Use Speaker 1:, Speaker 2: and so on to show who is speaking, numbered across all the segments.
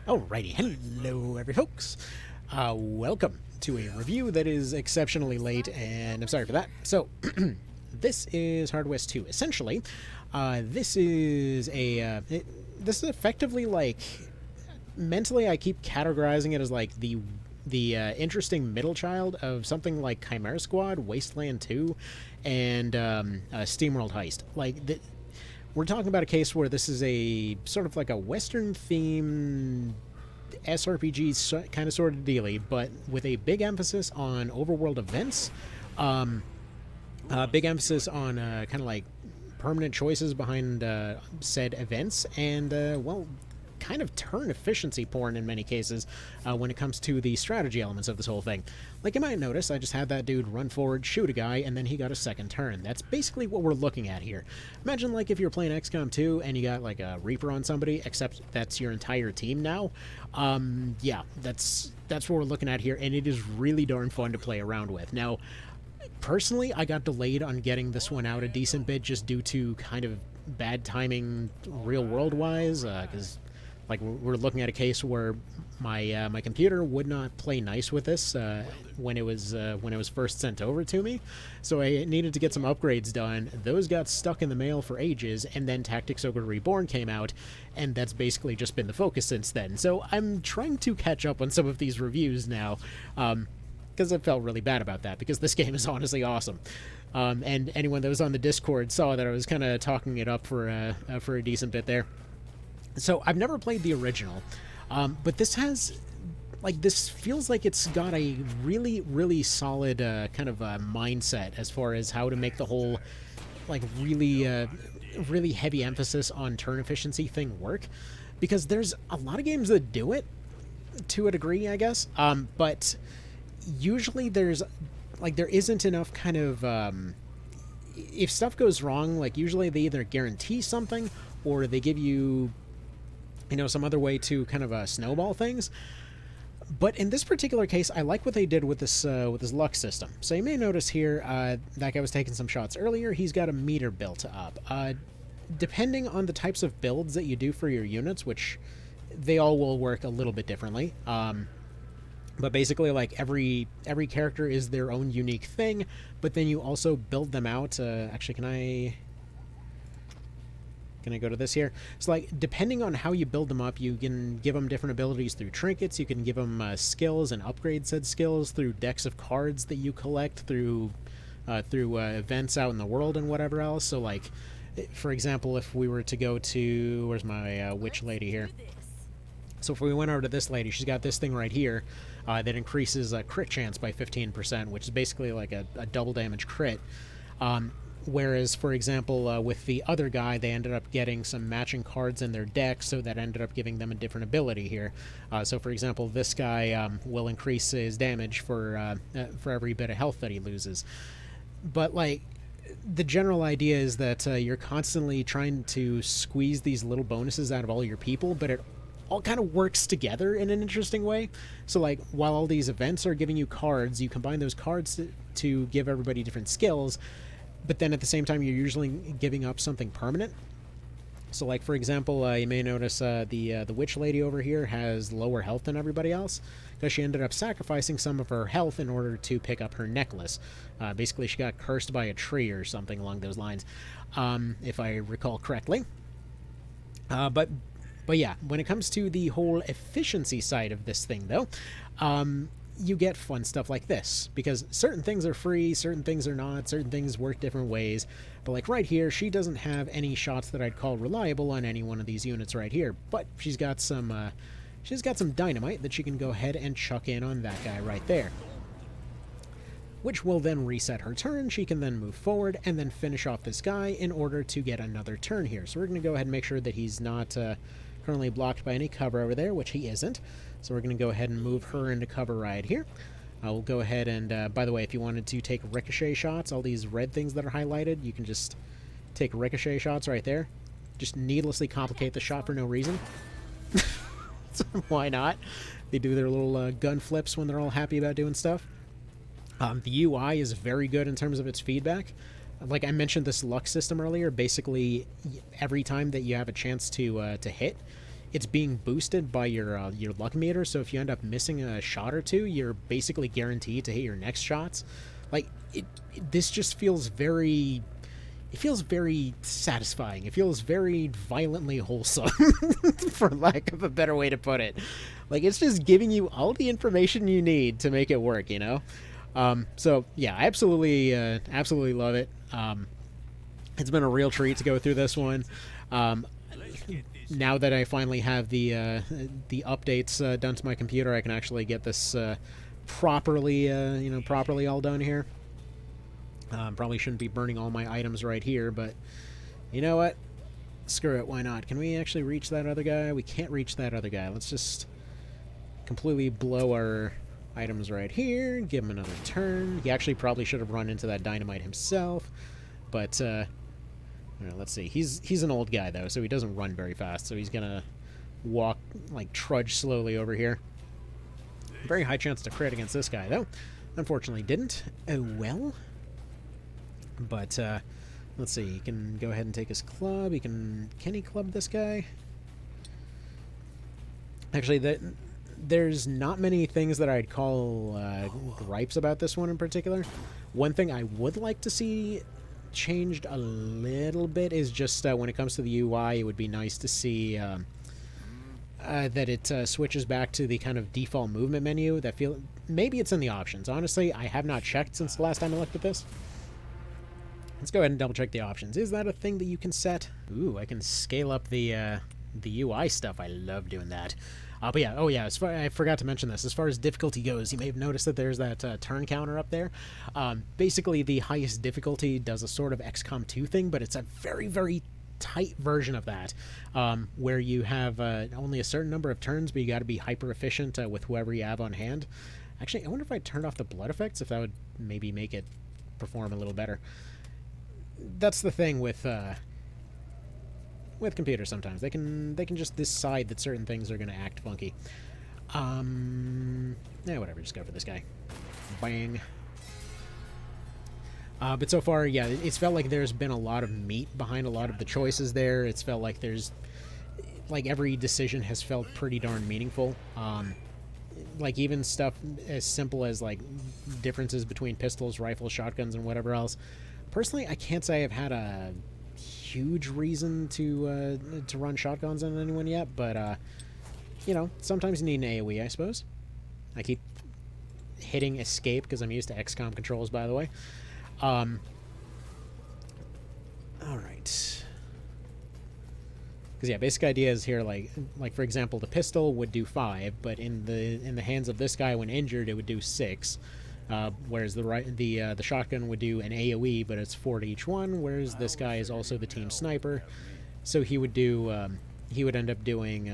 Speaker 1: Alrighty, hello every folks. Welcome to a review that is exceptionally late, and I'm sorry for that. So, this is Hard West 2. Essentially, this is this is effectively like mentally I keep categorizing it as like the interesting middle child of something like Chimera Squad, Wasteland 2, and SteamWorld Heist. We're talking about a case where this is a sort of like a Western themed SRPG kind of sort of dealy, but with a big emphasis on overworld events, big emphasis on kind of like permanent choices behind said events, and kind of turn efficiency porn in many cases when it comes to the strategy elements of this whole thing. Like you might notice, I just had that dude run forward, shoot a guy, and then he got a second turn. That's basically what we're looking at here. Imagine like if you're playing XCOM 2 and you got like a Reaper on somebody, except that's your entire team now. Yeah, that's what we're looking at here, and it is really darn fun to play around with. Now, personally, I got delayed on getting this one out a decent bit just due to kind of bad timing real world wise, because like we're looking at a case where my computer would not play nice with this when it was first sent over to me, so I needed to get some upgrades done. Those got stuck in the mail for ages, and then Tactics Ogre Reborn came out, and that's basically just been the focus since then. So I'm trying to catch up on some of these reviews now, because I felt really bad about that, because this game is honestly awesome. And anyone that was on the Discord saw that I was kind of talking it up for a decent bit there. So I've never played the original, but this feels like it's got a really, really solid kind of mindset as far as how to make the whole like really heavy emphasis on turn efficiency thing work, because there's a lot of games that do it to a degree, I guess, but usually there isn't enough kind of if stuff goes wrong, like usually they either guarantee something or they give you some other way to kind of snowball things. But in this particular case, I like what they did with this luck system. So you may notice here, that guy was taking some shots earlier. He's got a meter built up. Depending on the types of builds that you do for your units, which they all will work a little bit differently. But basically, like every character is their own unique thing. But then you also build them out. Actually, can I go to this here? So like depending on how you build them up, you can give them different abilities through trinkets. You can give them skills and upgrade said skills through decks of cards that you collect through events out in the world and whatever else. So like, for example, if we were to go to, where's my witch lady here? So if we went over to this lady, she's got this thing right here that increases crit chance by 15%, which is basically like a double damage crit. Whereas, for example, with the other guy, they ended up getting some matching cards in their deck, so that ended up giving them a different ability here. So, for example, this guy will increase his damage for every bit of health that he loses. But, like, the general idea is that you're constantly trying to squeeze these little bonuses out of all your people, but it all kind of works together in an interesting way. So, like, while all these events are giving you cards, you combine those cards to give everybody different skills, but then at the same time, you're usually giving up something permanent. So, like, for example, you may notice the witch lady over here has lower health than everybody else, because she ended up sacrificing some of her health in order to pick up her necklace. Basically, she got cursed by a tree or something along those lines, if I recall correctly. But yeah, when it comes to the whole efficiency side of this thing, though, you get fun stuff like this, because certain things are free, certain things are not, certain things work different ways. But like right here, she doesn't have any shots that I'd call reliable on any one of these units right here, but she's got some dynamite that she can go ahead and chuck in on that guy right there, which will then reset her turn. She can then move forward and then finish off this guy in order to get another turn here. So we're going to go ahead and make sure that he's not currently blocked by any cover over there, which he isn't. So we're going to go ahead and move her into cover right here. We'll go ahead and, by the way, if you wanted to take ricochet shots, all these red things that are highlighted, you can just take ricochet shots right there. Just needlessly complicate the shot for no reason. So why not? They do their little gun flips when they're all happy about doing stuff. The UI is very good in terms of its feedback. Like I mentioned this luck system earlier, basically every time that you have a chance to hit, it's being boosted by your luck meter. So if you end up missing a shot or two, you're basically guaranteed to hit your next shots. Like this just feels very. It feels very satisfying. It feels very violently wholesome, for lack of a better way to put it. Like it's just giving you all the information you need to make it work. You know. So yeah, I absolutely love it. It's been a real treat to go through this one. Now that I finally have the updates done to my computer, I can actually get this properly properly all done here. Probably shouldn't be burning all my items right here, but you know what? Screw it, why not? Can we actually reach that other guy? We can't reach that other guy. Let's just completely blow our items right here, give him another turn. He actually probably should have run into that dynamite himself, but let's see. He's an old guy though, so he doesn't run very fast, so he's gonna walk, like trudge slowly over here. Very high chance to crit against this guy though. Unfortunately didn't. Oh well. But let's see, he can go ahead and take his club. Can he club this guy? Actually, there's not many things that I'd call gripes about this one in particular. One thing I would like to see changed a little bit is just when it comes to the UI, it would be nice to see that it switches back to the kind of default movement menu. Maybe it's in the options. Honestly, I have not checked since the last time I looked at this. Let's go ahead and double check the options. Is that a thing that you can set? Ooh, I can scale up the UI stuff. I love doing that. But yeah, oh yeah, I forgot to mention this. As far as difficulty goes, you may have noticed that there's that turn counter up there. Basically, the highest difficulty does a sort of XCOM 2 thing, but it's a very, very tight version of that, where you have only a certain number of turns, but you got to be hyper efficient with whoever you have on hand. Actually, I wonder if I turned off the blood effects, if that would maybe make it perform a little better. That's the thing with computers sometimes. They can just decide that certain things are going to act funky. Yeah, whatever, just go for this guy. Bang. But so far, yeah, it's felt like there's been a lot of meat behind a lot of the choices there. It's felt like every decision has felt pretty darn meaningful. Like even stuff as simple as like differences between pistols, rifles, shotguns, and whatever else. Personally, I can't say I've had a huge reason to run shotguns on anyone yet, but you know, sometimes you need an AoE, I suppose. I keep hitting escape because I'm used to XCOM controls, by the way. All right. Because yeah, basic idea is here, like for example, the pistol would do 5, but in the hands of this guy when injured, it would do 6. Whereas the shotgun would do an AoE, but it's 4 to each one. Whereas this guy is also the team sniper, so he would end up doing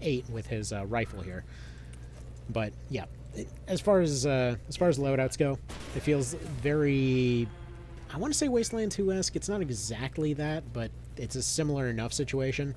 Speaker 1: 8 with his rifle here. But yeah, as far as loadouts go, it feels very, I want to say Wasteland 2-esque. It's not exactly that, but it's a similar enough situation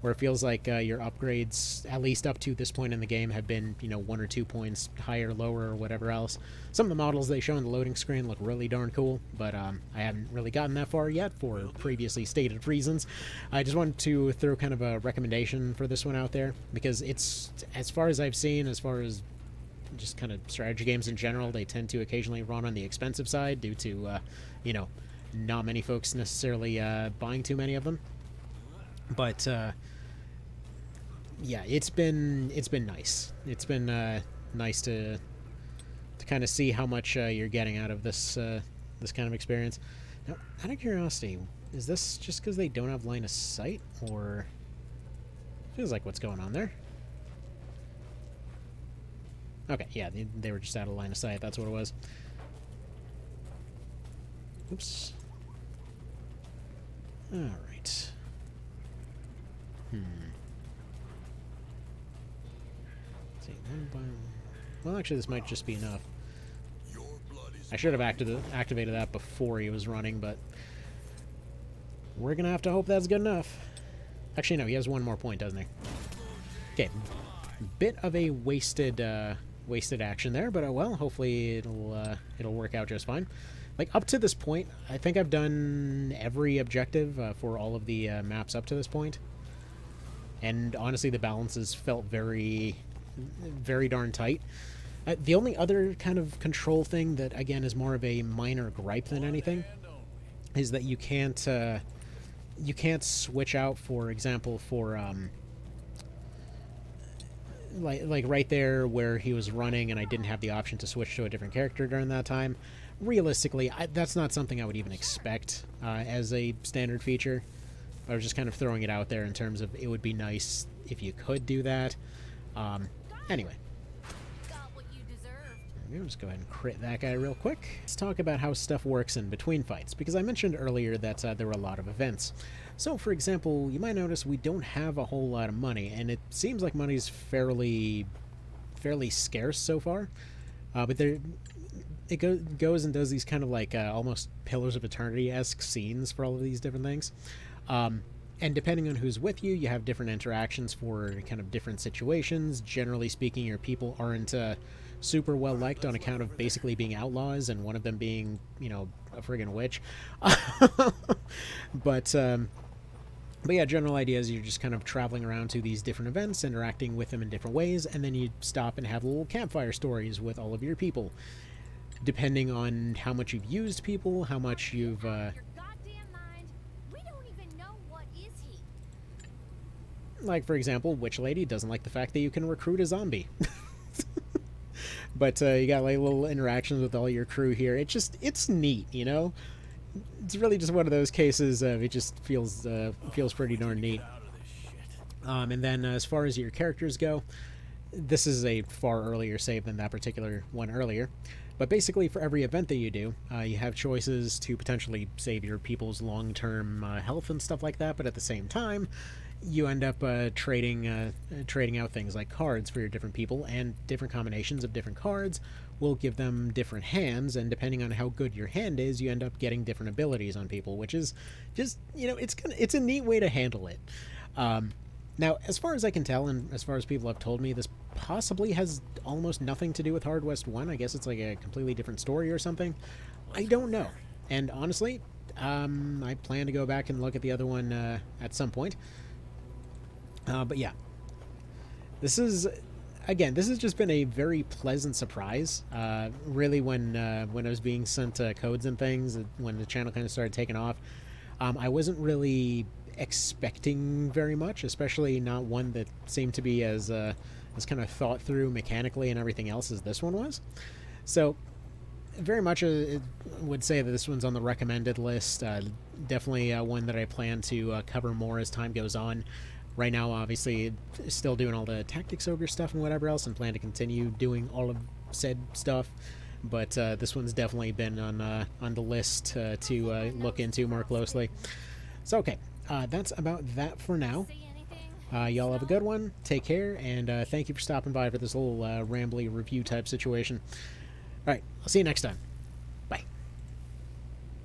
Speaker 1: where it feels like your upgrades, at least up to this point in the game, have been, 1 or 2 points higher, lower, or whatever else. Some of the models they show on the loading screen look really darn cool, but I haven't really gotten that far yet for previously stated reasons. I just wanted to throw kind of a recommendation for this one out there, because it's, as far as I've seen, as far as just kind of strategy games in general, they tend to occasionally run on the expensive side due to, not many folks necessarily buying too many of them. But yeah, it's been nice. It's been nice to kind of see how much you're getting out of this this kind of experience. Now, out of curiosity, is this just because they don't have line of sight, or feels like what's going on there? Okay, yeah, they were just out of line of sight. That's what it was. Oops. All right. See, well, actually, this might just be enough. I should have activated that before he was running, but we're gonna have to hope that's good enough. Actually, no, he has one more point, doesn't he? Okay, bit of a wasted action there, but well, hopefully it'll work out just fine. Like, up to this point, I think I've done every objective for all of the maps up to this point. And honestly, the balances felt very, very darn tight. The only other kind of control thing that, again, is more of a minor gripe than anything is that you can't switch out, for example, for like right there where he was running and I didn't have the option to switch to a different character during that time. Realistically, that's not something I would even expect as a standard feature. I was just kind of throwing it out there in terms of it would be nice if you could do that. Anyway. We'll just go ahead and crit that guy real quick. Let's talk about how stuff works in between fights, because I mentioned earlier that there were a lot of events. So, for example, you might notice we don't have a whole lot of money, and it seems like money's fairly scarce so far. But it goes and does these kind of like almost Pillars of Eternity-esque scenes for all of these different things. And depending on who's with you, you have different interactions for kind of different situations. Generally speaking, your people aren't super well liked on account of basically being outlaws, and one of them being, you know, a friggin' witch. But yeah, general idea is you're just kind of traveling around to these different events, interacting with them in different ways, and then you stop and have little campfire stories with all of your people. Depending on how much you've used people, how much you've like, for example, Witch Lady doesn't like the fact that you can recruit a zombie. But you got like little interactions with all your crew here. It's neat, you know? It's really just one of those cases of it just feels pretty darn neat. And then as far as your characters go, this is a far earlier save than that particular one earlier. But basically, for every event that you do, you have choices to potentially save your people's long-term health and stuff like that, but at the same time, you end up trading out things like cards for your different people, and different combinations of different cards will give them different hands, and depending on how good your hand is, you end up getting different abilities on people, which is just, you know, it's a neat way to handle it. Now, as far as I can tell, and as far as people have told me, this possibly has almost nothing to do with Hard West 1. I guess it's like a completely different story or something. I don't know. And honestly, I plan to go back and look at the other one at some point. But yeah, this has just been a very pleasant surprise. Really, when I was being sent codes and things, when the channel kind of started taking off, I wasn't really expecting very much, especially not one that seemed to be as kind of thought through mechanically and everything else as this one was. So very much would say that this one's on the recommended list. Definitely one that I plan to cover more as time goes on. Right now, obviously, still doing all the Tactics Ogre stuff and whatever else, and plan to continue doing all of said stuff. But this one's definitely been on the list to look into more closely. So, okay, that's about that for now. Y'all have a good one. Take care, and thank you for stopping by for this little rambly review type situation. All right, I'll see you next time.